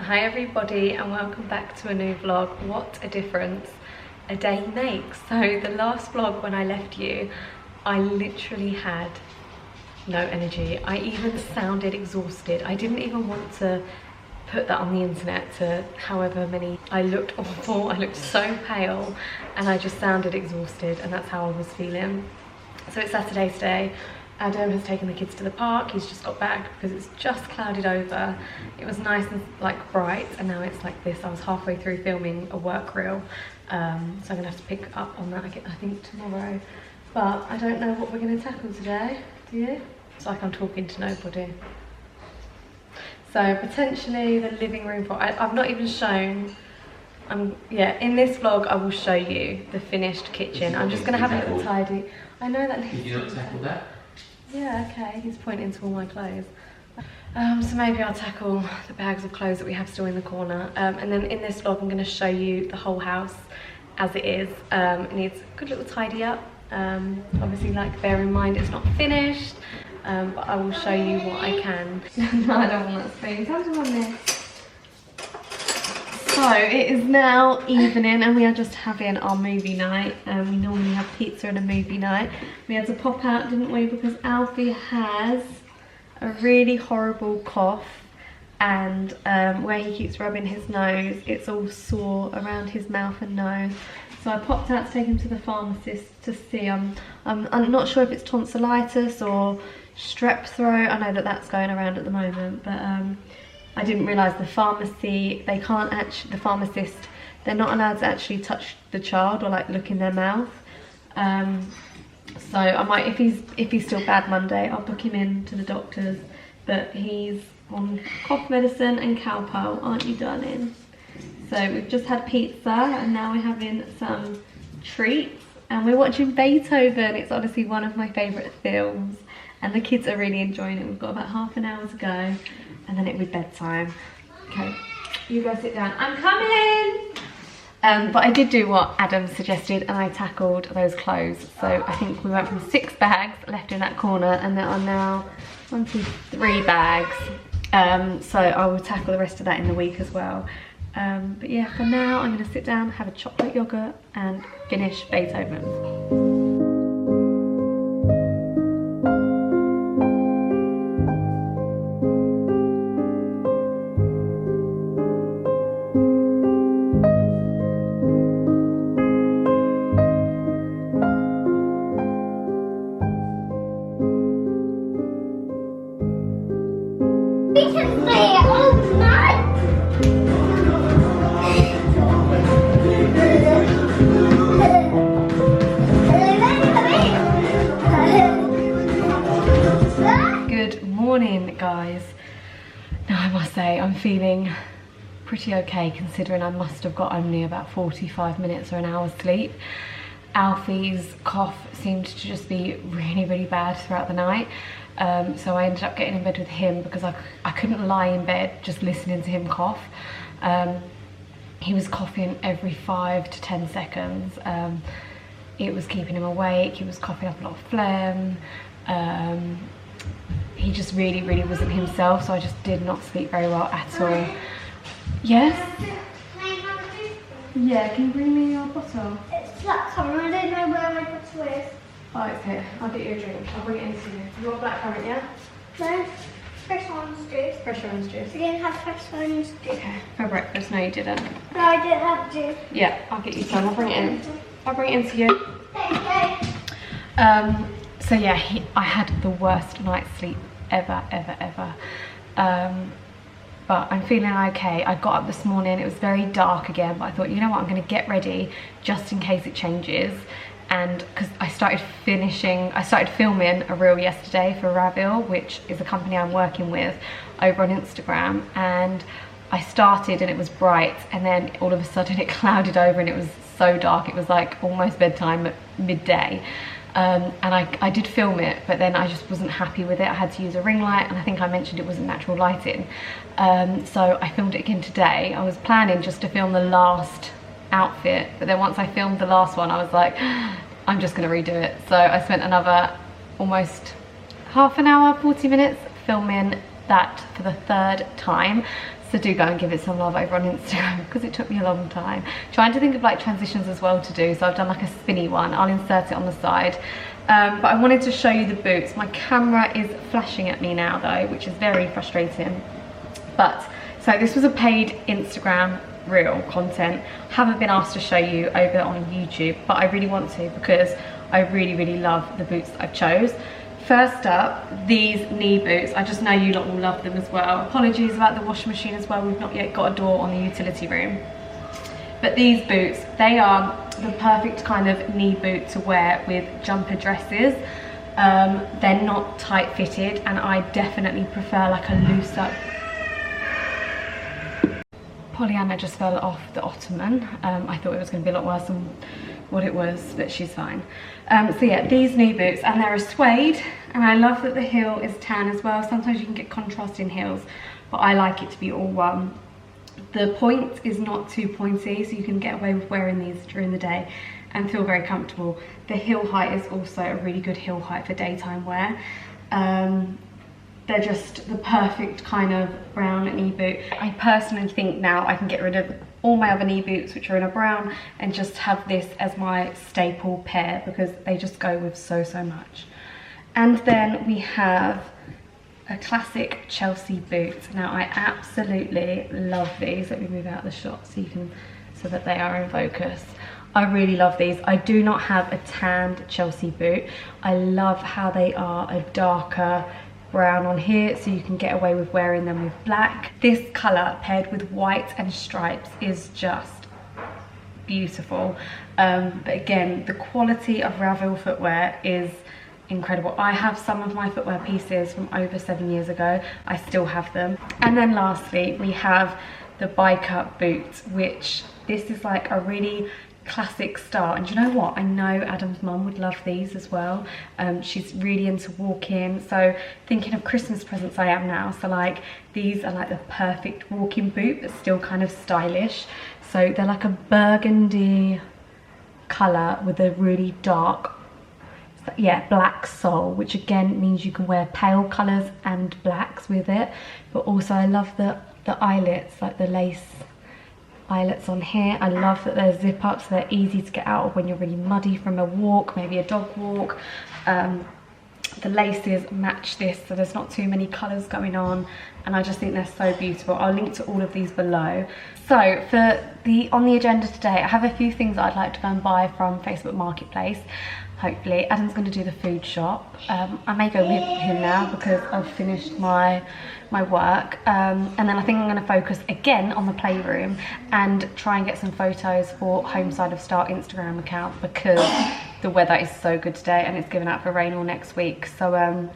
Hi everybody and welcome back to a new vlog. What a difference a day makes. So the last vlog when I left you, I literally had no energy. I even sounded exhausted. I didn't even want to put that on the internet to however many. I looked awful, I looked so pale and I just sounded exhausted, and that's how I was feeling. So it's Saturday today. Adam has taken the kids to the park. He's just got back because it's just clouded over. It was nice and like bright, and now it's like this. I was halfway through filming a work reel, so I'm gonna have to pick up on that again, I think tomorrow. But I don't know what we're gonna tackle today, do you? It's like I'm talking to nobody. So potentially the living room, I've not even shown, yeah, in this vlog I will show you the finished kitchen. I'm just gonna have a little tidy. I know that. Did you not tackle that? Yeah, okay, he's pointing to all my clothes. So maybe I'll tackle the bags of clothes that we have still in the corner. And then in this vlog I'm going to show you the whole house as it is. It needs a good little tidy up. Obviously, like, bear in mind it's not finished, but I will show you what I can. No, I don't want that spoon. How do you want this? So it is now evening and we are just having our movie night. We normally have pizza and a movie night. We had to pop out, didn't we, because Alfie has a really horrible cough, and where he keeps rubbing his nose, it's all sore around his mouth and nose. So I popped out to take him to the pharmacist to see. I'm not sure if it's tonsillitis or strep throat. I know that that's going around at the moment, but I didn't realise the pharmacy, they can't actually, the pharmacist, they're not allowed to actually touch the child or like look in their mouth. So I might, if he's still bad Monday, I'll book him in to the doctor's, but he's on cough medicine and Calpol, aren't you, darling? So we've just had pizza and now we're having some treats and we're watching Beethoven. It's honestly one of my favourite films and the kids are really enjoying it. We've got about half an hour to go and then it'll be bedtime. Okay, you go sit down. I'm coming! But I did do what Adam suggested and I tackled those clothes. So I think we went from 6 bags left in that corner and there are now 1, 2, 3 bags. So I will tackle the rest of that in the week as well. But yeah, for now I'm gonna sit down, have a chocolate yogurt and finish Beethoven. Guys, now I must say I'm feeling pretty okay considering I must have got only about 45 minutes or an hour's sleep. Alfie's cough seemed to just be really bad throughout the night, so I ended up getting in bed with him because I couldn't lie in bed just listening to him cough. He was coughing every 5 to 10 seconds. It was keeping him awake. He was coughing up a lot of phlegm. He just really wasn't himself, so I just did not sleep very well at all. Yes? Yeah, can you bring me your bottle? It's black currant, I don't know where my bottle is. Oh, it's here. I'll get you a drink. I'll bring it into you. You want black currant, yeah? No, fresh orange juice. Fresh orange juice. We didn't have fresh orange juice. Okay, for breakfast? No, you didn't. No, I didn't have juice. Yeah, I'll get you some. I'll bring it in. I'll bring it into you. Okay. So yeah, I had the worst night's sleep ever. But I'm feeling okay. I got up this morning, it was very dark again, but I thought, you know what, I'm gonna get ready just in case it changes. And because I started filming a reel yesterday for Ravil, which is a company I'm working with over on Instagram, and I started and it was bright, and then all of a sudden it clouded over and it was so dark. It was like almost bedtime at midday. And I did film it, but then I just wasn't happy with it. I had to use a ring light, and I think I mentioned it wasn't natural lighting. So I filmed it again today. I was planning just to film the last outfit, but then once I filmed the last one, I was like, I'm just gonna redo it. So I spent another almost half an hour, 40 minutes filming that for the 3rd time. So So do go and give it some love over on Instagram because it took me a long time. Trying to think of like transitions as well to do. So I've done like a spinny one. I'll insert it on the side. But I wanted to show you the boots. My camera is flashing at me now though, which is very frustrating. But so this was a paid Instagram reel content. Haven't been asked to show you over on YouTube, but I really want to because I really love the boots that I've chose. First up, these knee boots. I just know you lot will love them as well. Apologies about the washing machine as well. We've not yet got a door on the utility room. But these boots, they are the perfect kind of knee boot to wear with jumper dresses. They're not tight fitted, and I definitely prefer like a looser. Pollyanna just fell off the ottoman. I thought it was going to be a lot worse than what it was, but she's fine. So yeah, these knee boots, and they're a suede, and I love that the heel is tan as well. Sometimes you can get contrasting heels, but I like it to be all one. The point is not too pointy, so you can get away with wearing these during the day and feel very comfortable. The heel height is also a really good heel height for daytime wear. They're just the perfect kind of brown knee boot. I personally think now I can get rid of all my other knee boots, which are in a brown, and just have this as my staple pair because they just go with so much. And then we have a classic Chelsea boot. Now I absolutely love these. Let me move out the shot so that they are in focus. I really love these. I do not have a tanned Chelsea boot. I love how they are a darker brown on here, so you can get away with wearing them with black. This colour paired with white and stripes is just beautiful. But again, the quality of Ravel footwear is incredible. I have some of my footwear pieces from over 7 years ago. I still have them. And then lastly, we have the biker boot, which this is like a really classic style. And you know what, I know Adam's mum would love these as well. She's really into walking, so thinking of Christmas presents I am now. So like these are like the perfect walking boot, but still kind of stylish. So they're like a burgundy colour with a really dark, yeah, black sole, which again means you can wear pale colours and blacks with it. But also I love the eyelets, like the lace eyelets on here. I love that they're zip up, so they're easy to get out of when you're really muddy from a walk, maybe a dog walk. The laces match this, so there's not too many colours going on, and I just think they're so beautiful. I'll link to all of these below. So on the agenda today, I have a few things I'd like to go and buy from Facebook Marketplace. Hopefully Adam's going to do the food shop. I may go with him now because I've finished my work, and then I think I'm going to focus again on the playroom and try and get some photos for Home Side of Star Instagram account, because the weather is so good today and it's given out for rain all next week. So I'm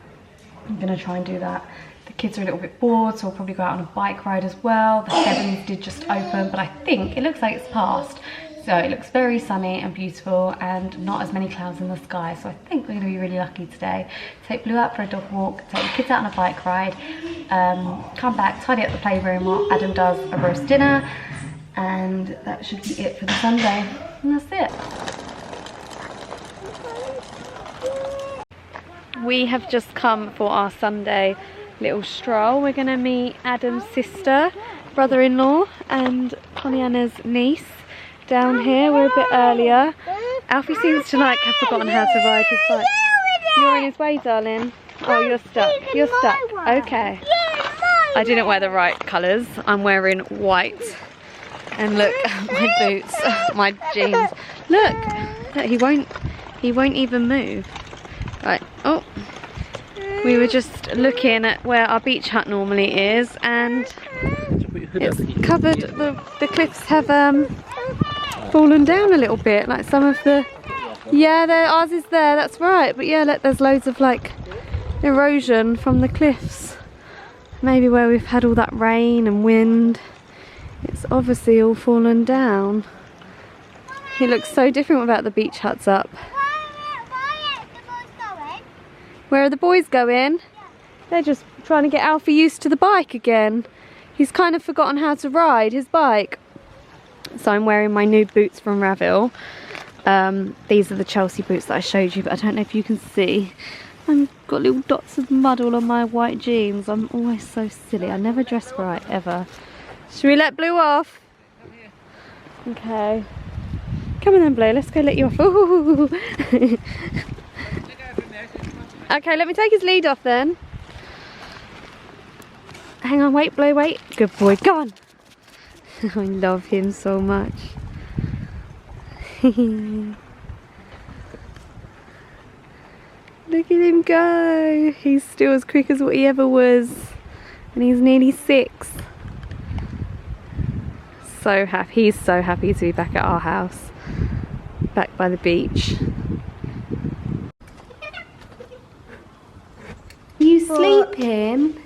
going to try and do that. The kids are a little bit bored, so we'll probably go out on a bike ride as well. The heavens did just open, but I think it looks like it's passed. So it looks very sunny and beautiful and not as many clouds in the sky. So I think we're going to be really lucky today. Take Blue out for a dog walk, take the kids out on a bike ride, come back, tidy up the playroom while Adam does a roast dinner, and that should be it for the Sunday. And that's it. We have just come for our Sunday little stroll. We're going to meet Adam's sister, brother-in-law, and Pollyanna's niece. Down here, we're a bit earlier. Alfie seems to like have forgotten how to ride his bike. You're in his way, darling. Oh, you're stuck. You're stuck. Okay. I didn't wear the right colours. I'm wearing white. And look, my boots, my jeans. Look, he won't even move. Right. Oh. We were just looking at where our beach hut normally is, and it's covered. The cliffs have fallen down a little bit, like some of the, yeah, ours is there, that's right, but yeah, look, there's loads of like erosion from the cliffs. Maybe where we've had all that rain and wind, it's obviously all fallen down. It looks so different without the beach huts up. Where are the boys going? They're just trying to get Alfie used to the bike again. He's kind of forgotten how to ride his bike. So I'm wearing my new boots from Ravel. These are the Chelsea boots that I showed you, but I don't know if you can see. I've got little dots of mud all on my white jeans. I'm always so silly. I never dress right, ever. Should we let Blue off? Okay. Come on then, Blue, let's go let you off. Ooh. Okay, let me take his lead off then. Hang on, wait, Blue, wait. Good boy, go on. I love him so much. Look at him go. He's still as quick as what he ever was. And he's nearly 6. So happy. He's so happy to be back at our house. Back by the beach. You sleeping?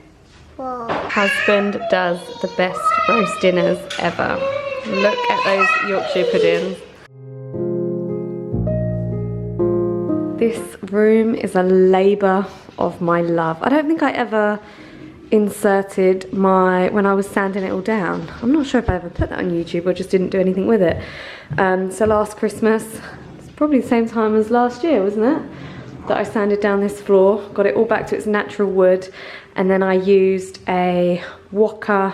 Husband does the best roast dinners ever. Look at those Yorkshire puddings. This room is a labour of my love. I don't think I ever inserted when I was sanding it all down. I'm not sure if I ever put that on YouTube or just didn't do anything with it. So last Christmas, it's probably the same time as last year, wasn't it? That I sanded down this floor, got it all back to its natural wood, and then I used a Waka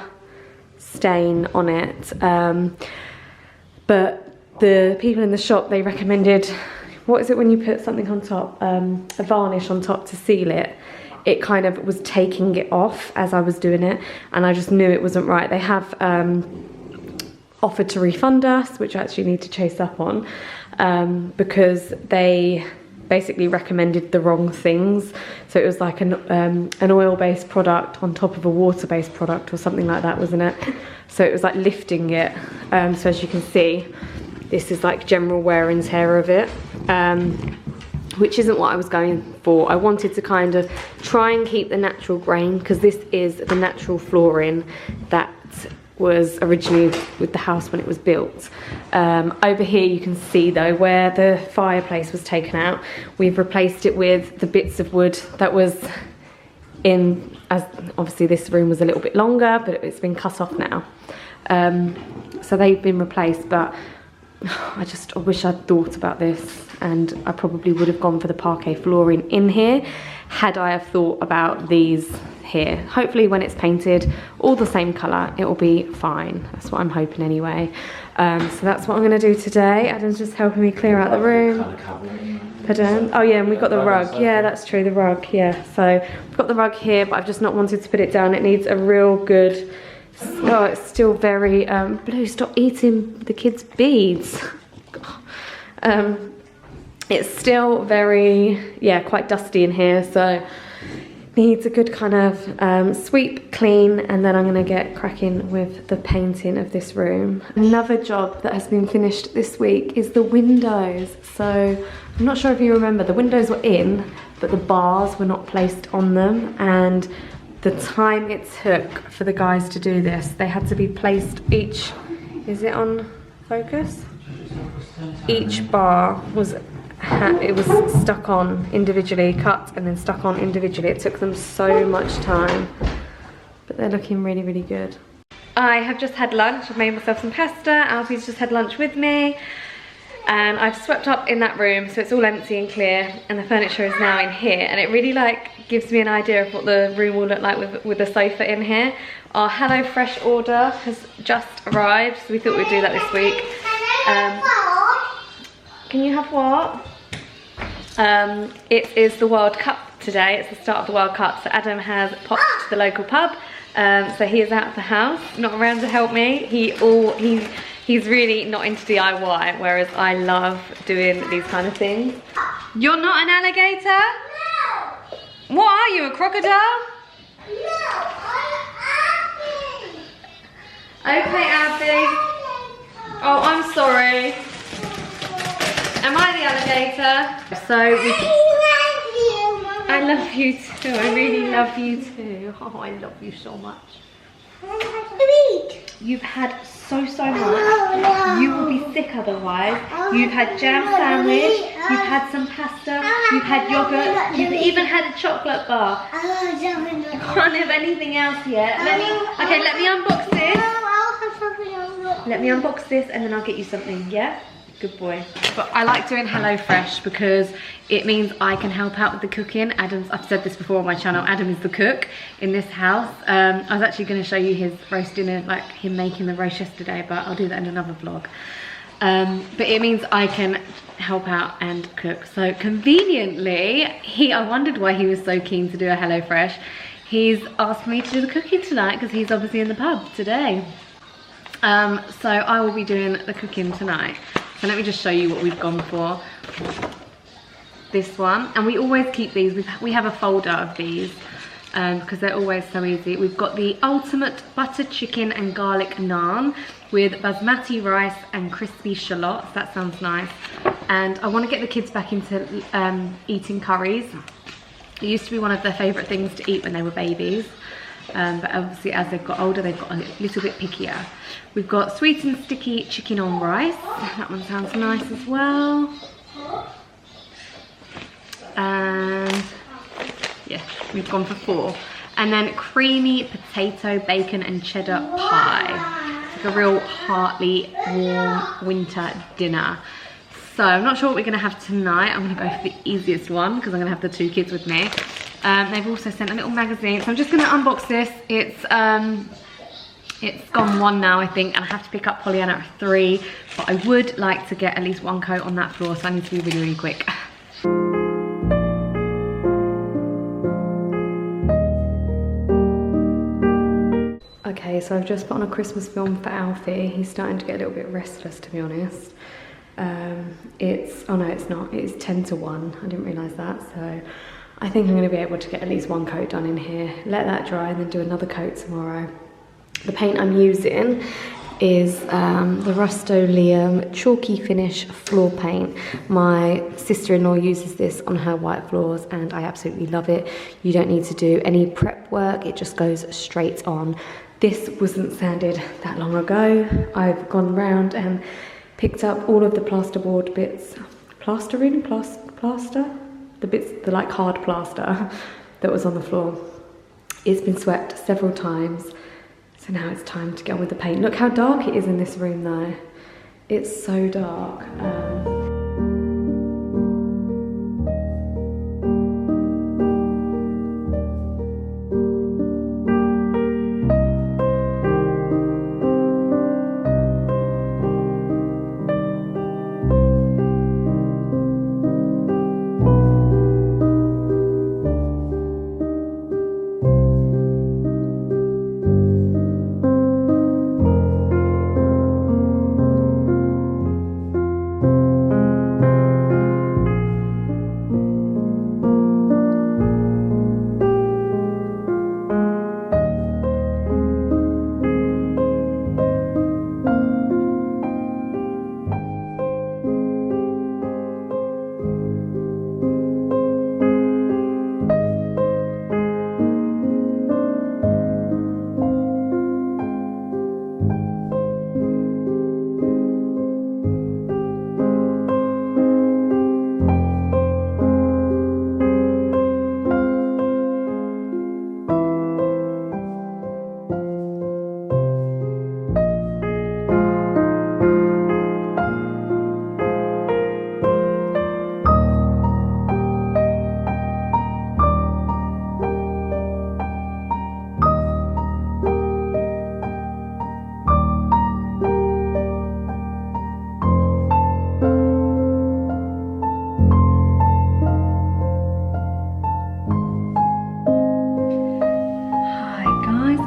stain on it. But the people in the shop, they recommended, what is it when you put something on top? A varnish on top to seal it. It kind of was taking it off as I was doing it, and I just knew it wasn't right. They have offered to refund us, which I actually need to chase up on, because they basically recommended the wrong things. So it was like an oil-based product on top of a water-based product or something like that, wasn't it? So it was like lifting it. So as you can see, this is like general wear and tear of it, which isn't what I was going for. I wanted to kind of try and keep the natural grain, because this is the natural flooring that was originally with the house when it was built. Over here you can see though where the fireplace was taken out, we've replaced it with the bits of wood that was in, as obviously this room was a little bit longer, but it's been cut off now. So they've been replaced, but I wish I'd thought about this, and I probably would have gone for the parquet flooring in here had I have thought about these here. Hopefully when it's painted all the same colour, it will be fine. That's what I'm hoping anyway. So that's what I'm going to do today. Adam's just helping me clear out the room. Pardon? Oh yeah, and we've got the rug. Yeah, that's true, the rug, yeah. So we've got the rug here, but I've just not wanted to put it down. It needs a real good... Oh, it's still very... Blue, stop eating the kids' beads. It's still very, yeah, quite dusty in here, so needs a good kind of sweep, clean, and then I'm going to get cracking with the painting of this room. Another job that has been finished this week is the windows. So I'm not sure if you remember, the windows were in, but the bars were not placed on them, and the time it took for the guys to do this, they had to be placed each, is it on focus? Each bar was stuck on individually, cut and then stuck on individually. It took them so much time, but they're looking really, really good. I have just had lunch. I've made myself some pasta. Alfie's just had lunch with me, and I've swept up in that room, so it's all empty and clear, and the furniture is now in here, and it really like gives me an idea of what the room will look like with the sofa in here. Our HelloFresh order has just arrived, so we thought we'd do that this week. Can you have what? It is the World Cup today. It's the start of the World Cup, so Adam has popped to the local pub. So he is out of the house, not around to help me. He's really not into DIY, whereas I love doing these kind of things. You're not an alligator? No. What are you, a crocodile? No, I'm Abby. Okay, Abby. Oh, I'm sorry. Am I the alligator? So I love you too. I really love you too. Oh, I love you so much. You've had so much. You will be sick otherwise. You've had jam sandwich. You've had some pasta. You've had yogurt. You've even had a chocolate bar. You can't have anything else yet. Let me unbox this. Let me unbox this and then I'll get you something, yeah? Good boy. But I like doing HelloFresh because it means I can help out with the cooking. I've said this before on my channel, Adam is the cook in this house. I was actually going to show you his roast dinner, like him making the roast yesterday, but I'll do that in another vlog. But it means I can help out and cook. So conveniently, I wondered why he was so keen to do a HelloFresh. He's asked me to do the cooking tonight because he's obviously in the pub today. So I will be doing the cooking tonight. So let me just show you what we've gone for. This one, and we always keep these. We have a folder of these because they're always so easy. We've got the ultimate butter chicken and garlic naan with basmati rice and crispy shallots. That sounds nice. And I want to get the kids back into eating curries. It used to be one of their favourite things to eat when they were babies. But obviously as they've got older, they've got a little bit pickier. We've got sweet and sticky chicken on rice. That one sounds nice as well. And yeah, we've gone for 4. And then creamy potato, bacon and cheddar pie. It's like a real hearty, warm winter dinner. So I'm not sure what we're gonna have tonight. I'm gonna go for the easiest one because I'm gonna have the 2 kids with me. They've also sent a little magazine, so I'm just gonna unbox this. It's gone 1 now, I think, and I have to pick up Pollyanna at 3, but I would like to get at least 1 coat on that floor, so I need to be really, really quick. Okay, so I've just put on a Christmas film for Alfie. He's starting to get a little bit restless, to be honest. Oh no, it's not. It's 10 to 1. I didn't realise that, so I think I'm going to be able to get at least 1 coat done in here. Let that dry and then do another coat tomorrow. The paint I'm using is the Rust-Oleum Chalky Finish Floor Paint. My sister-in-law uses this on her white floors and I absolutely love it. You don't need to do any prep work. It just goes straight on. This wasn't sanded that long ago. I've gone round and picked up all of the plasterboard bits. Plaster? The bits, the like hard plaster that was on the floor. It's been swept several times. So now it's time to get on with the paint. Look how dark it is in this room though. It's so dark.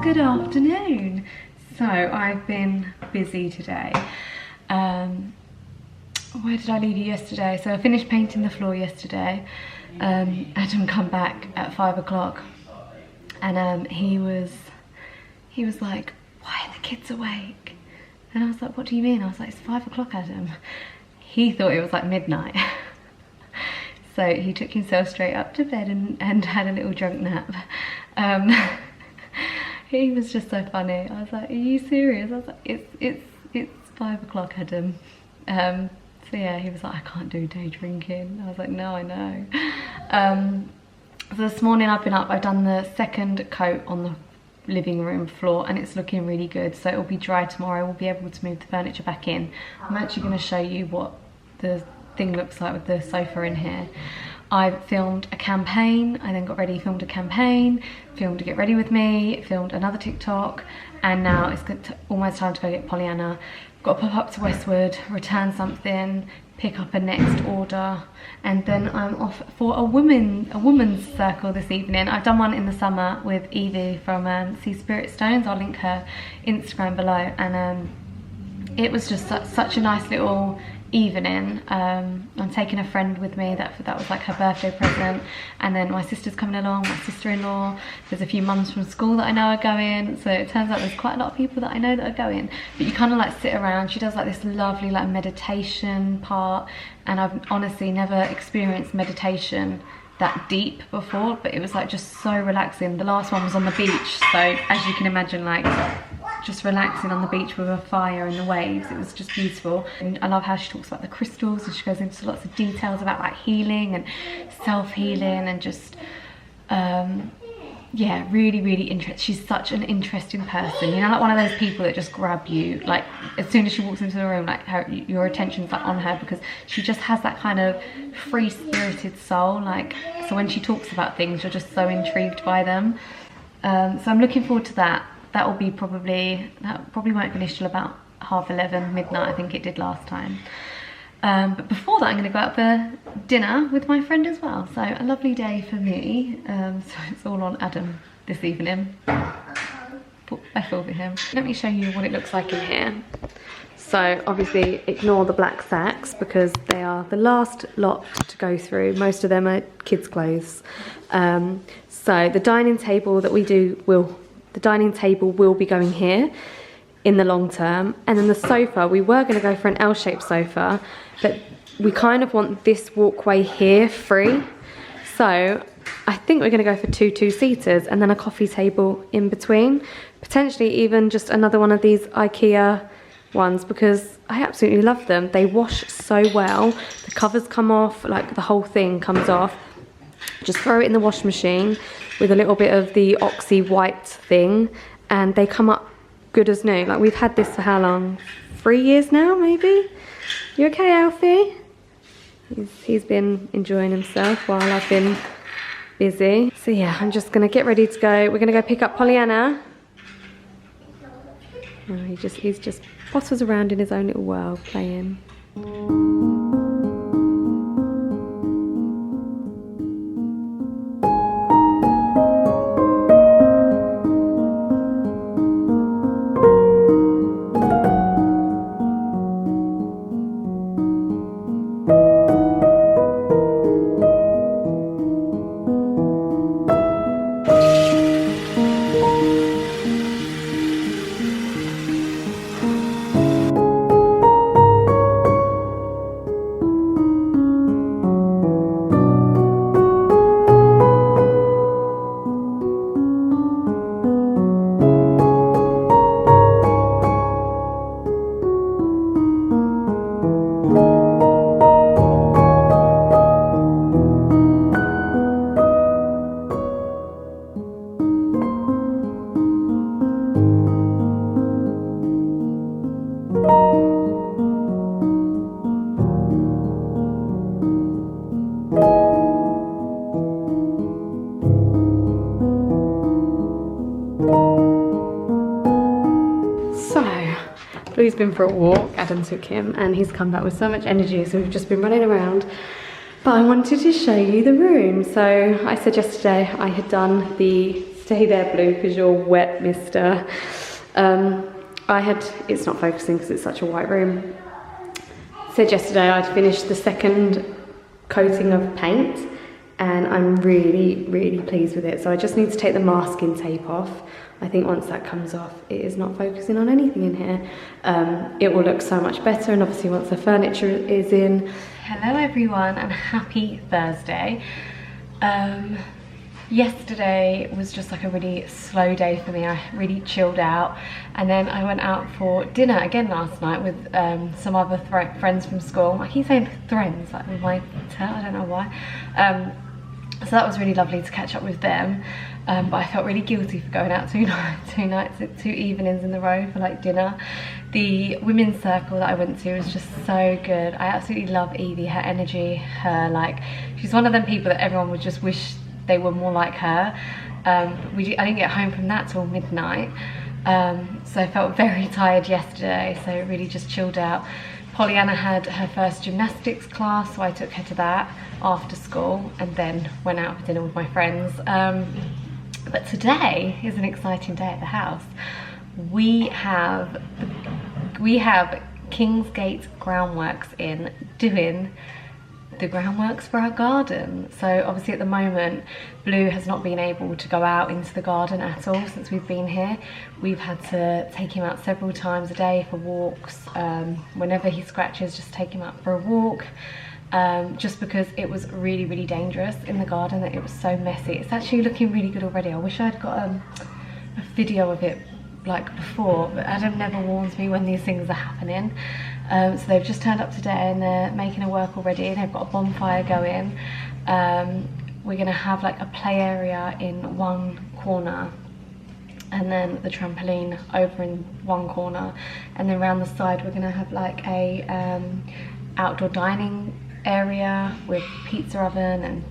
Good afternoon. So I've been busy today. Where did I leave you yesterday? So I finished painting the floor yesterday. Adam come back at 5 o'clock and he was like, why are the kids awake? And I was like, what do you mean? I was like, it's 5 o'clock, Adam. He thought it was like midnight. So he took himself straight up to bed and had a little drunk nap. He was just so funny. I was like, are you serious? I was like, it's 5 o'clock, Adam. So yeah, he was like, I can't do day drinking. I was like, no, I know. So this morning I've been up, I've done the second coat on the living room floor, and it's looking really good. So it'll be dry tomorrow. We'll be able to move the furniture back in. I'm actually going to show you what the thing looks like with the sofa in here. I filmed a campaign, I then got ready, filmed a campaign, filmed a get ready with me, filmed another TikTok, and now it's almost time to go get Pollyanna. Got to pop up to Westwood, return something, pick up a next order, and then I'm off for a woman's circle this evening. I've done one in the summer with Evie from Sea Spirit Stones. I'll link her Instagram below, and it was just such a nice little evening. I'm taking a friend with me, that was like her birthday present, and then my sister's coming along, my sister-in-law. There's a few mums from school that I know are going, so it turns out there's quite a lot of people that I know that are going. But you kind of like sit around. She does like this lovely like meditation part, and I've honestly never experienced meditation that deep before, but it was like just so relaxing. The last one was on the beach, so as you can imagine, like just relaxing on the beach with a fire and the waves. It was just beautiful. And I love how she talks about the crystals, and she goes into lots of details about like healing and self-healing, and just yeah, really interesting. She's such an interesting person, you know, like one of those people that just grab you, like as soon as she walks into the room, like your attention's like on her, because she just has that kind of free-spirited soul. Like, so when she talks about things, you're just so intrigued by them. So I'm looking forward to that. That probably won't finish till about 11:30, midnight, I think it did last time. But before that, I'm going to go out for dinner with my friend as well. So a lovely day for me. So it's all on Adam this evening. I feel for him. Let me show you what it looks like in here. So obviously ignore the black sacks, because they are the last lot to go through. Most of them are kids' clothes. So the dining table will be going here in the long term, and then the sofa, we were going to go for an L-shaped sofa, but we kind of want this walkway here free, so I think we're going to go for two seaters, and then a coffee table in between, potentially even just another one of these IKEA ones, because I absolutely love them. They wash so well, the covers come off, like the whole thing comes off. Just throw it in the wash machine with a little bit of the oxy white thing, and they come up good as new. Like, we've had this for how long? 3 years now, maybe? You okay, Alfie? He's been enjoying himself while I've been busy. So yeah, I'm just gonna get ready to go. We're gonna go pick up Pollyanna. Oh, he's just potters around in his own little world, playing. Blue's been for a walk, Adam took him, and he's come back with so much energy, so we've just been running around. But I wanted to show you the room. So I said yesterday I had done the stay there, Blue, because you're wet, mister. It's not focusing because it's such a white room. Said yesterday I'd finished the second coating of paint, and I'm really pleased with it. So I just need to take the masking tape off. I think once that comes off, it is not focusing on anything in here. It will look so much better, and obviously once the furniture is in. Hello everyone, and happy Thursday. Yesterday was just like a really slow day for me. I really chilled out, and then I went out for dinner again last night with some other friends from school. I keep saying friends, like with my tail, I don't know why. So that was really lovely to catch up with them. but I felt really guilty for going out two evenings in a row for like dinner. The women's circle that I went to was just so good. I absolutely love Evie, her energy, her like, she's one of them people that everyone would just wish they were more like her. I didn't get home from that till midnight, so I felt very tired yesterday, so really just chilled out. Pollyanna had her first gymnastics class, so I took her to that after school and then went out for dinner with my friends. But today is an exciting day at the house. We have Kingsgate Groundworks in doing the groundworks for our garden. So obviously at the moment Blue has not been able to go out into the garden at all since we've been here. We've had to take him out several times a day for walks. Whenever he scratches, just take him out for a walk, just because it was really dangerous in the garden, that it was so messy. It's actually looking really good already. I wish I'd got a video of it like before, but Adam never warns me when these things are happening. So they've just turned up today and they're making it work already. They've got a bonfire going. We're gonna have like a play area in one corner, and then the trampoline over in one corner, and then around the side we're gonna have like a outdoor dining area with pizza oven and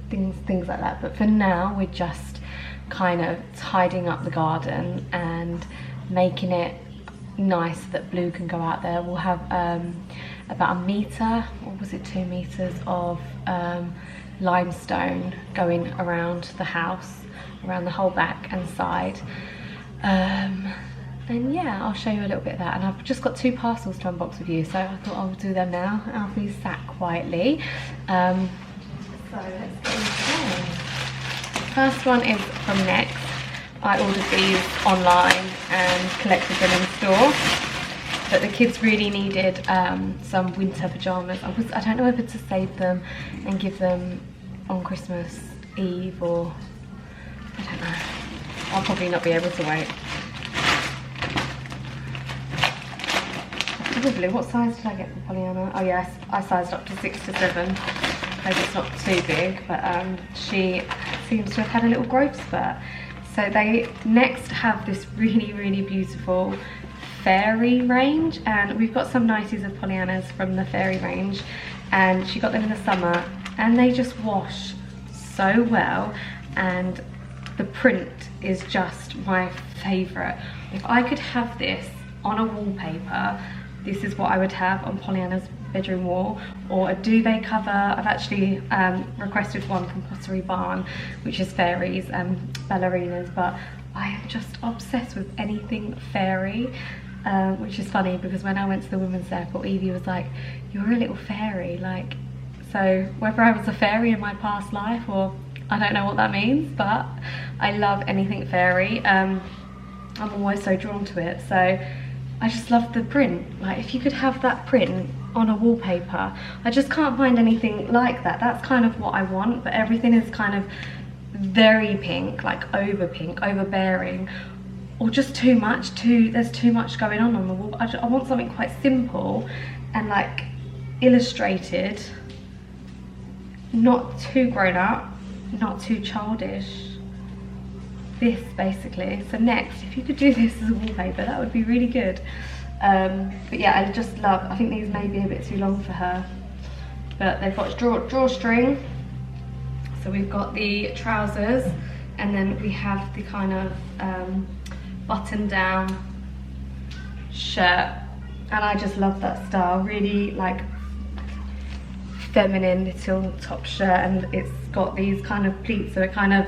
things like that. But for now we're just kind of tidying up the garden and making it nice so that Blue can go out there. We'll have about 1 metre, or was it 2 metres of limestone going around the house, around the whole back and side. And yeah, I'll show you a little bit of that. And I've just got 2 parcels to unbox with you, so I thought I'll do them now. Alfie's sat quietly. So let's get into them. The first one is from Next. I ordered these online and collected them in store, but the kids really needed some winter pyjamas. I don't know whether to save them and give them on Christmas Eve, or I don't know. I'll probably not be able to wait. Probably. What size did I get for Pollyanna? Oh yes, I sized up to 6 to 7. Hope it's not too big, but she seems to have had a little growth spurt. So they Next have this really beautiful fairy range, and we've got some nighties of Pollyanna's from the fairy range, and she got them in the summer, and they just wash so well, and the print is just my favourite. If I could have this on a wallpaper, this is what I would have on Pollyanna's bedroom wall, or a duvet cover. I've actually requested one from Pottery Barn, which is fairies and ballerinas, but I am just obsessed with anything fairy, which is funny because when I went to the women's circle, Evie was like, "You're a little fairy," like, so whether I was a fairy in my past life or I don't know what that means, but I love anything fairy. I'm always so drawn to it, so I just love the print. Like, if you could have that print on a wallpaper, I just can't find anything like that. That's kind of what I want, but everything is kind of very pink, like overbearing, or just too much. There's too much going on the wall. I want something quite simple and like illustrated, not too grown up, not too childish. This basically. So Next, if you could do this as a wallpaper, that would be really good. But yeah, I just love, I think these may be a bit too long for her, but they've got drawstring. So we've got the trousers, and then we have the kind of button down shirt, and I just love that style. Really like feminine little top shirt, and it's got these kind of pleats, so it kind of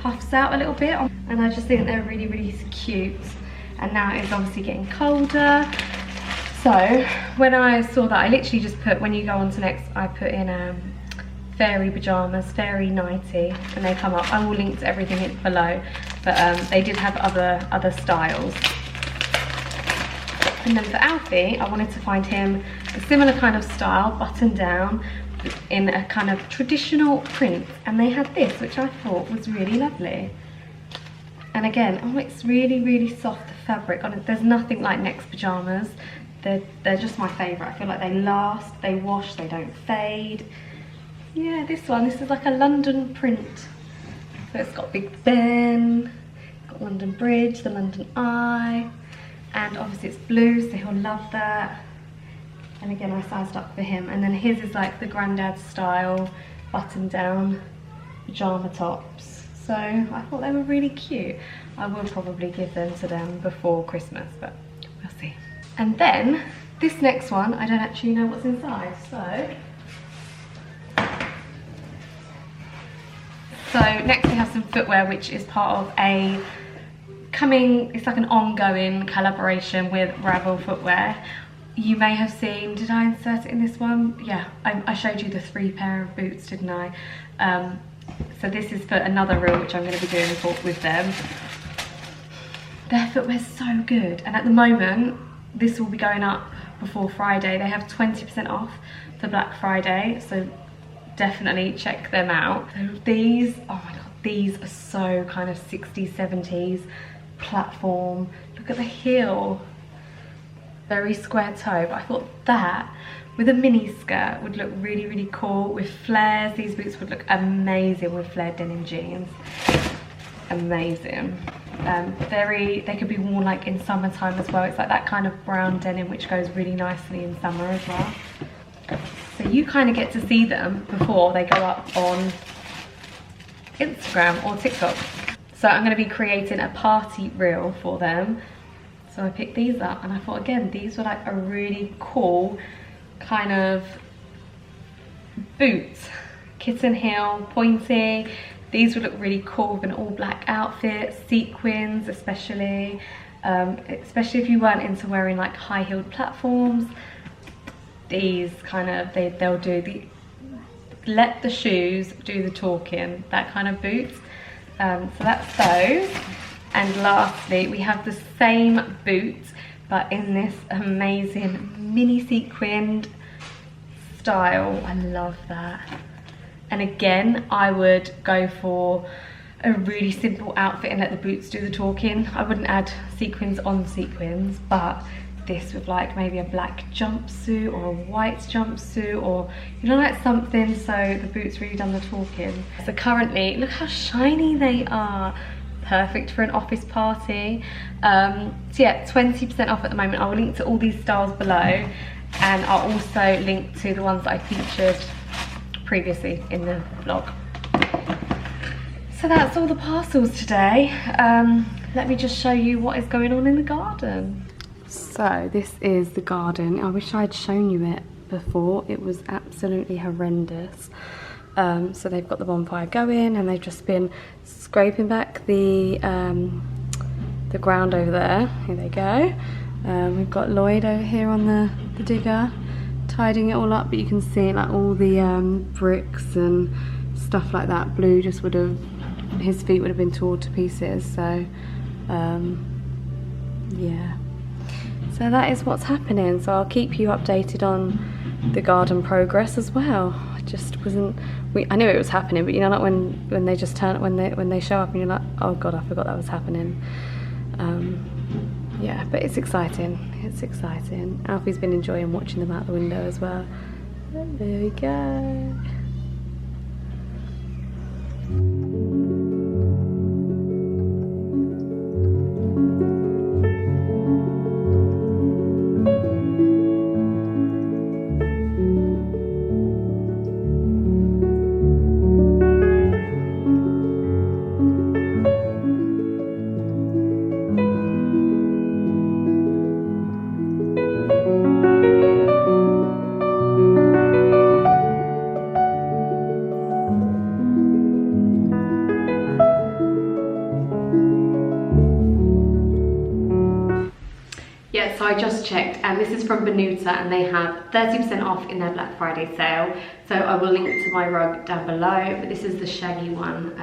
puffs out a little bit, and I just think they're really cute. And now it's obviously getting colder, so when I saw that, I literally just put, when you go on to Next, I put in fairy pyjamas, fairy nightie, and they come up. I will link to everything below, but they did have other styles. And then for Alfie, I wanted to find him a similar kind of style, button down, in a kind of traditional print, and they had this, which I thought was really lovely. And again, oh, it's really soft, the fabric on it. There's nothing like Next pyjamas. They're just my favourite. I feel like they last, they wash, they don't fade. Yeah, this is like a London print So it's got Big Ben, got London Bridge, the London Eye, and obviously it's blue, so he'll love that. And again, I sized up for him. And then his is like the granddad style button down pajama tops. So I thought they were really cute. I will probably give them to them before Christmas, but we'll see. And then this next one, I don't actually know what's inside. So next we have some footwear, which is part of it's like an ongoing collaboration with Ravel Footwear. You may have seen, did I insert it in this one? Yeah, I showed you the 3 pair of boots, didn't I? So this is for another reel, which I'm going to be doing with them. Their footwear's so good, and at the moment, this will be going up before Friday. They have 20% off for Black Friday, so definitely check them out. So these, oh my god, these are so kind of 60s, 70s platform. Look at the heel. Very square toe, but I thought that with a mini skirt would look really, really cool. With flares, these boots would look amazing with flared denim jeans. Amazing. They could be worn like in summertime as well. It's like that kind of brown denim which goes really nicely in summer as well. So you kind of get to see them before they go up on Instagram or TikTok. So I'm going to be creating a party reel for them. So I picked these up and I thought, again, these were like a really cool kind of boot. Kitten heel, pointy. These would look really cool with an all black outfit, sequins especially. Especially if you weren't into wearing like high heeled platforms. These kind of, they'll do the, let the shoes do the talking, that kind of boots. So that's those. And lastly, we have the same boot, but in this amazing mini sequined style. I love that. And again, I would go for a really simple outfit and let the boots do the talking. I wouldn't add sequins on sequins, but this with like maybe a black jumpsuit or a white jumpsuit, or you know, like something so the boots really done the talking. So currently, look how shiny they are. Perfect for an office party. So yeah, 20% off at the moment. I will link to all these styles below, and I'll also link to the ones that I featured previously in the vlog. So that's all the parcels today. Let me just show you what is going on in the garden. So this is the garden. I wish I'd shown you it before. It was absolutely horrendous. So they've got the bonfire going, and they've just been scraping back the ground over there. Here they go. We've got Lloyd over here on the digger, tidying it all up, but you can see like all the bricks and stuff like that. Blue just would have, his feet would have been torn to pieces. So yeah. So that is what's happening. So I'll keep you updated on the garden progress as well. I just wasn't, I knew it was happening, but you know, like when they just turn, when they show up and you're like, oh god, I forgot that was happening. Yeah, but it's exciting. It's exciting. Alfie's been enjoying watching them out the window as well. There we go. Yeah, so I just checked, and this is from Benuta, and they have 30% off in their Black Friday sale. So I will link to my rug down below, but this is the shaggy one.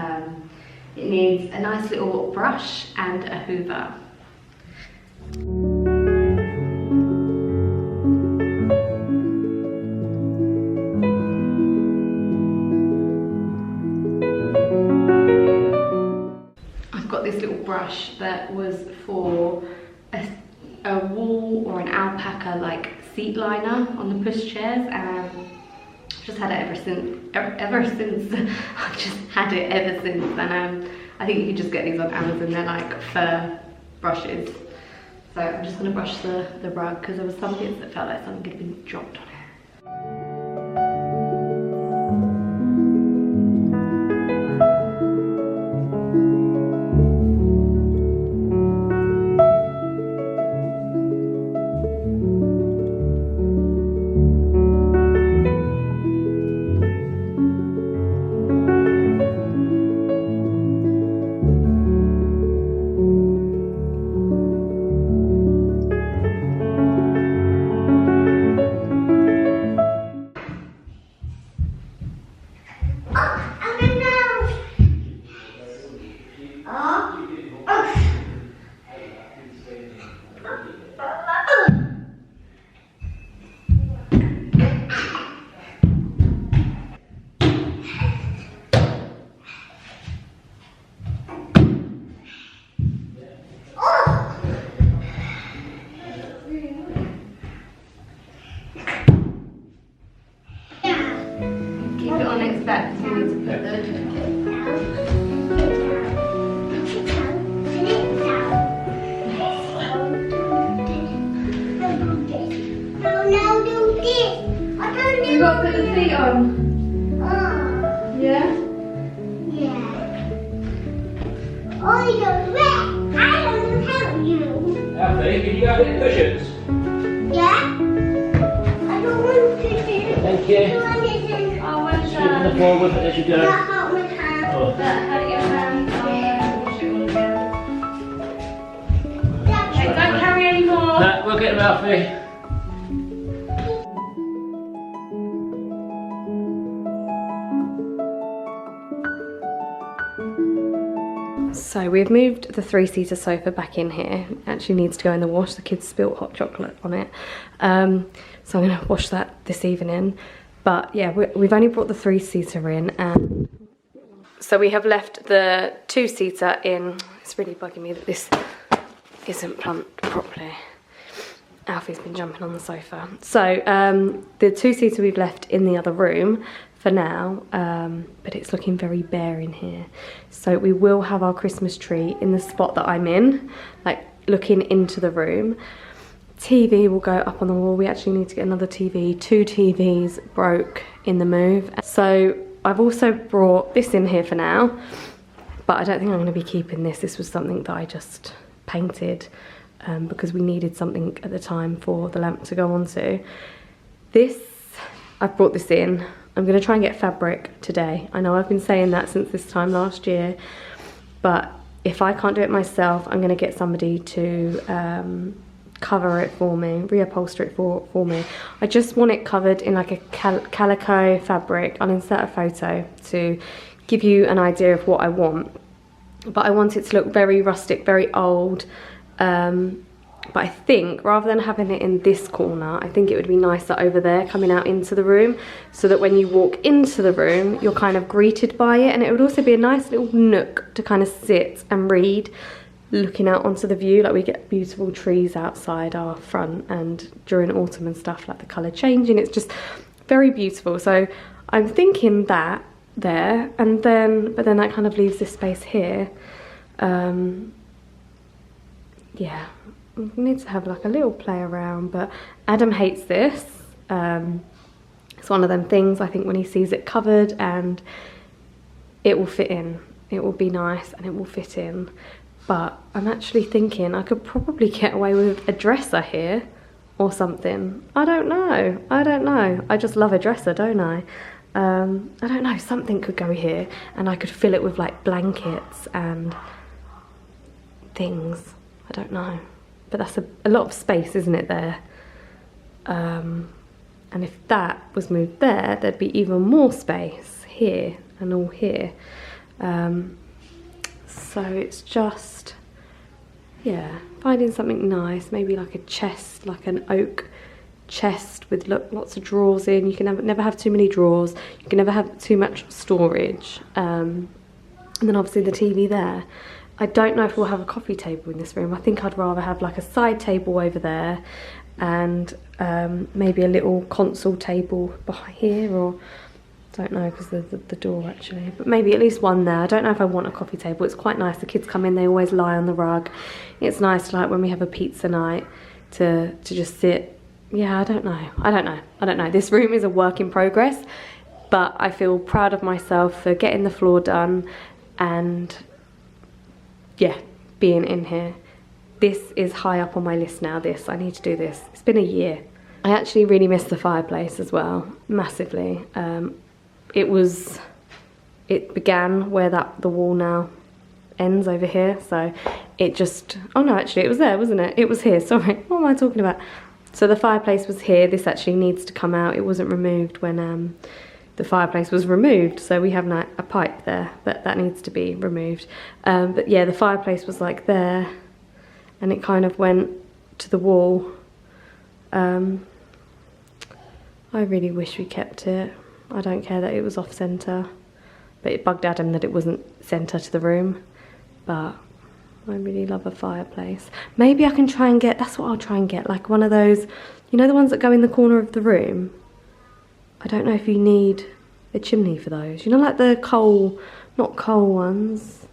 It needs a nice little brush and a hoover. I've got this little brush that was for a wool or an alpaca like seat liner on the pushchairs, and I've just had it ever since. I've just had it ever since, and I think you can just get these on Amazon. They're like fur brushes. So I'm just gonna brush the rug because there was some bits that felt like something had been dropped on it. You got to put the seat on. Oh. Yeah? Yeah. Oh, you're wet. I don't help you. Alfie, can you go get the cushions? Yeah? I don't want to do. Thank you. I want to do. Oh, where's Sweep the floor with it as you go. Not help my hand. Oh. How do your hands? Oh, wash it all again. That's Okay, don't carry any more. No, we'll get them, Alfie. So we've moved the 3-seater sofa back in here. It actually needs to go in the wash. The kids spilt hot chocolate on it. So I'm gonna wash that this evening. But yeah, we've only brought the 3-seater in, and so we have left the 2-seater in. It's really bugging me that this isn't plumped properly. Alfie's been jumping on the sofa. So the 2-seater we've left in the other room for now, but it's looking very bare in here. So we will have our Christmas tree in the spot that I'm in, like looking into the room. TV will go up on the wall. We actually need to get another TV. 2 TVs broke in the move. So I've also brought this in here for now, but I don't think I'm going to be keeping this. This was something that I just painted because we needed something at the time for the lamp to go onto. This, I've brought this in. I'm going to try and get fabric today. I know I've been saying that since this time last year, but if I can't do it myself, I'm going to get somebody to cover it for me, reupholster it for me. I just want it covered in like a calico fabric. I'll insert a photo to give you an idea of what I want, but I want it to look very rustic, very old. But I think rather than having it in this corner, I think it would be nicer over there coming out into the room, so that when you walk into the room, you're kind of greeted by it, and it would also be a nice little nook to kind of sit and read, looking out onto the view. Like, we get beautiful trees outside our front, and during autumn and stuff, like the colour changing, it's just very beautiful. So I'm thinking that there, and then, but then that kind of leaves this space here. Yeah. We need to have like a little play around, but Adam hates this. It's one of them things, I think, when he sees it covered, and it will fit in. It will be nice and it will fit in. But I'm actually thinking I could probably get away with a dresser here or something. I don't know. I just love a dresser, don't I? I don't know, something could go here and I could fill it with like blankets and things. I don't know. But that's a lot of space, isn't it, there? And if that was moved there, there'd be even more space here and all here. So it's just, yeah, finding something nice, maybe like a chest, like an oak chest with lots of drawers in. You can never have too many drawers. You can never have too much storage. And then obviously the TV there. I don't know if we'll have a coffee table in this room. I think I'd rather have like a side table over there and maybe a little console table behind here, or don't know because there's the door actually, but maybe at least one there. I don't know if I want a coffee table. It's quite nice. The kids come in, they always lie on the rug. It's nice, like when we have a pizza night, to just sit. Yeah, I don't know. This room is a work in progress, but I feel proud of myself for getting the floor done and yeah, being in here. This is high up on my list now. I need to do this. It's been a year. I actually really miss the fireplace as well, massively. It began where the wall now ends over here, so it just, oh no, actually it was there, wasn't it? It was here, sorry, what am I talking about? So the fireplace was here. This actually needs to come out. It wasn't removed when the fireplace was removed, so we have a pipe there, but that needs to be removed. But yeah, the fireplace was like there, and it kind of went to the wall. I really wish we kept it. I don't care that it was off centre, but it bugged Adam that it wasn't centre to the room. But I really love a fireplace. Maybe I can try and get, that's what I'll try and get, like one of those, you know, the ones that go in the corner of the room. I don't know if you need a chimney for those. You know, like the not coal ones.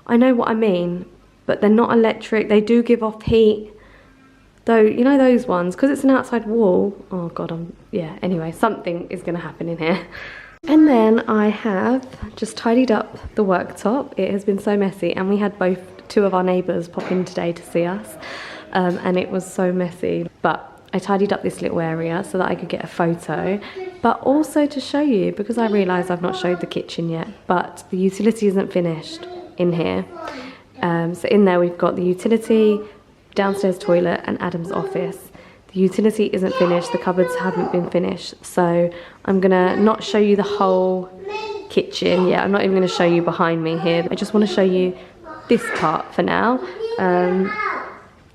I know what I mean, but they're not electric. They do give off heat. Though, you know those ones, because it's an outside wall. Oh God, yeah, anyway, something is going to happen in here. And then I have just tidied up the worktop. It has been so messy, and we had two of our neighbours pop in today to see us, and it was so messy. But I tidied up this little area so that I could get a photo, but also to show you, because I realise I've not showed the kitchen yet, but the utility isn't finished in here. So in there we've got the utility, downstairs toilet, and Adam's office. The utility isn't finished, the cupboards haven't been finished, so I'm gonna not show you the whole kitchen. Yeah, I'm not even gonna show you behind me here. I just want to show you this part for now.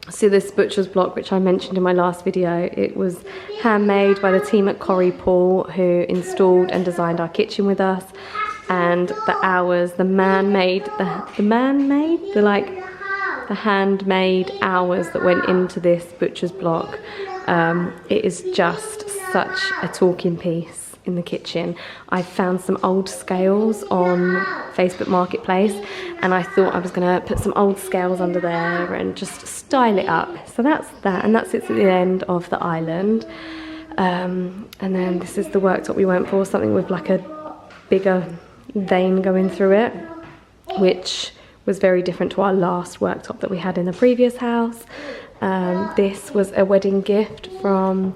So this butcher's block, which I mentioned in my last video, it was handmade by the team at Corrie Paul, who installed and designed our kitchen with us. And the hours, the handmade hours that went into this butcher's block. It is just such a talking piece in the kitchen. I found some old scales on Facebook Marketplace, and I thought I was gonna put some old scales under there and just style it up. So that's that, and that sits at the end of the island. And then this is the worktop we went for, something with like a bigger vein going through it, which was very different to our last worktop that we had in the previous house. This was a wedding gift from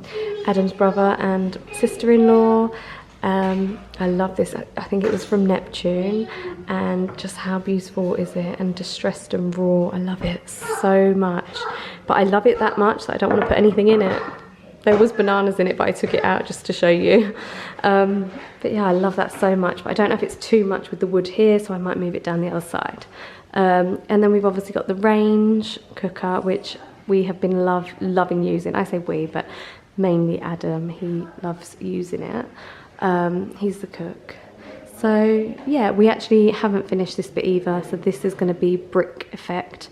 Adam's brother and sister-in-law. I love this. I think it was from Neptune, and just how beautiful is it, and distressed and raw. I love it so much, but I love it that much that I don't want to put anything in it. There was bananas in it, but I took it out just to show you. But yeah, I love that so much, but I don't know if it's too much with the wood here, so I might move it down the other side. And then we've obviously got the range cooker, which we have been loving using. I say we, but mainly Adam. He loves using it. He's the cook. So yeah, we actually haven't finished this bit either, so this is going to be brick effect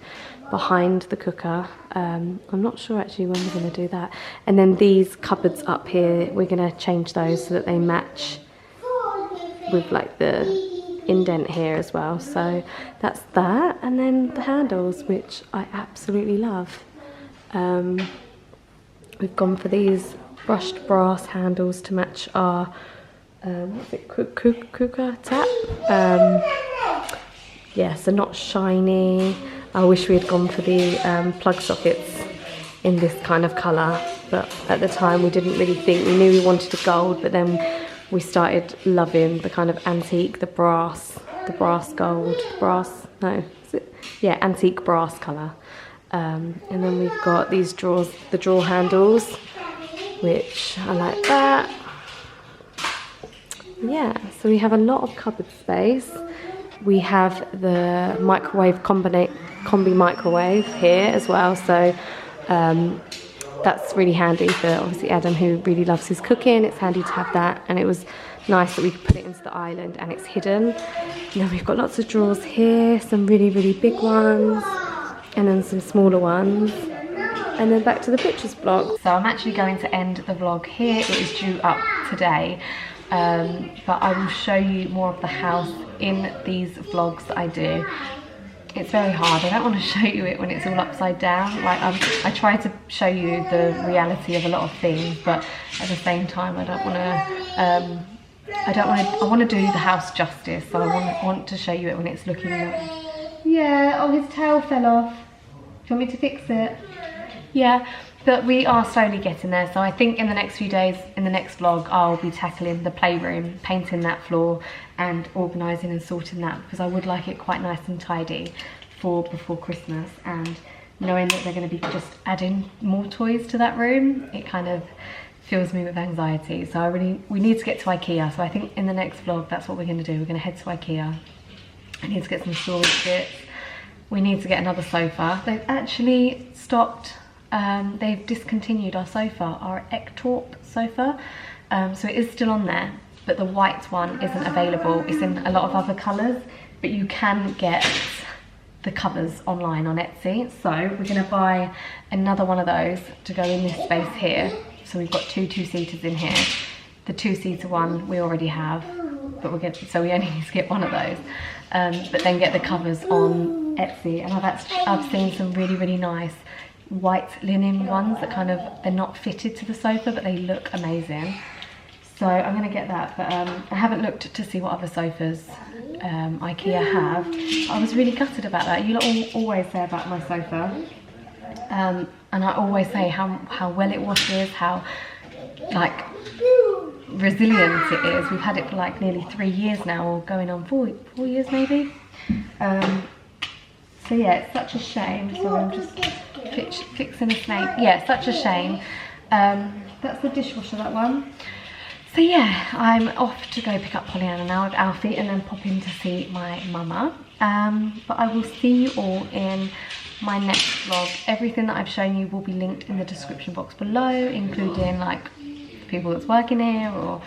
behind the cooker. I'm not sure actually when we're going to do that. And then these cupboards up here, we're going to change those so that they match with like the indent here as well. So that's that. And then the handles, which I absolutely love. We've gone for these brushed brass handles to match our what's it, cooker tap. Yeah, so not shiny. I wish we had gone for the plug sockets in this kind of colour, but at the time we didn't really think. We knew we wanted a gold, but then we started loving the kind of antique, the brass gold, antique brass colour. And then we've got these drawers, the drawer handles, which I like that. Yeah, so we have a lot of cupboard space. We have the microwave combi microwave here as well, so that's really handy for obviously Adam, who really loves his cooking. It's handy to have that, and it was nice that we could put it into the island and it's hidden. And then we've got lots of drawers here, some really big ones, and then some smaller ones. and then back to the butcher's vlog. So I'm actually going to end the vlog here. It is due up today, but I will show you more of the house in these vlogs that I do. It's very hard. I don't want to show you it when it's all upside down. Like I try to show you the reality of a lot of things, but at the same time I don't want to. I want to do the house justice. So I want to show you it when it's looking. Yeah. Oh, his tail fell off. Do you want me to fix it? Yeah. But we are slowly getting there. So I think in the next few days, in the next vlog, I'll be tackling the playroom, painting that floor and organising and sorting that, because I would like it quite nice and tidy for before Christmas. And knowing that they're going to be just adding more toys to that room, it kind of fills me with anxiety. So we need to get to IKEA. So I think in the next vlog, that's what we're going to do. We're going to head to IKEA. I need to get some storage bits. We need to get another sofa. They've actually stopped. They've discontinued our sofa, our Ektorp sofa, so it is still on there, but the white one isn't available. It's in a lot of other colours, but you can get the covers online on Etsy. So we're going to buy another one of those to go in this space here. So we've got two two-seaters in here. The two-seater one we already have, but so we only need to get one of those, but then get the covers on Etsy. And I've seen some really nice white linen ones that they're not fitted to the sofa, but they look amazing. So I'm going to get that, but I haven't looked to see what other sofas IKEA have. I was really gutted about that. You lot always say about my sofa, and I always say how well it washes, how like resilient it is. We've had it for like nearly 3 years now, or going on 4 years maybe. So yeah, it's such a shame. So I'm just fixing a snake. Yeah, it's such a shame. That's the dishwasher, that one. So yeah, I'm off to go pick up Pollyanna now with Alfie and then pop in to see my mama. But I will see you all in my next vlog. Everything that I've shown you will be linked in the description box below, including like people that's working here, or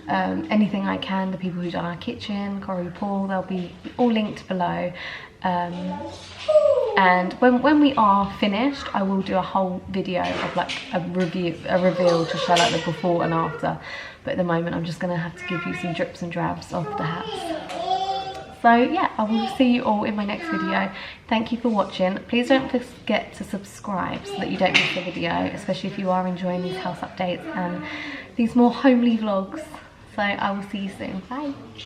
anything I can, the people who done our kitchen, Corey, Paul, they'll be all linked below. And when we are finished, I will do a whole video of like a reveal to show like the before and after. But at the moment, I'm just gonna have to give you some drips and drabs of the house. So yeah, I will see you all in my next video. Thank you for watching. Please don't forget to subscribe so that you don't miss a video, especially if you are enjoying these house updates and these more homely vlogs. So I will see you soon. Bye.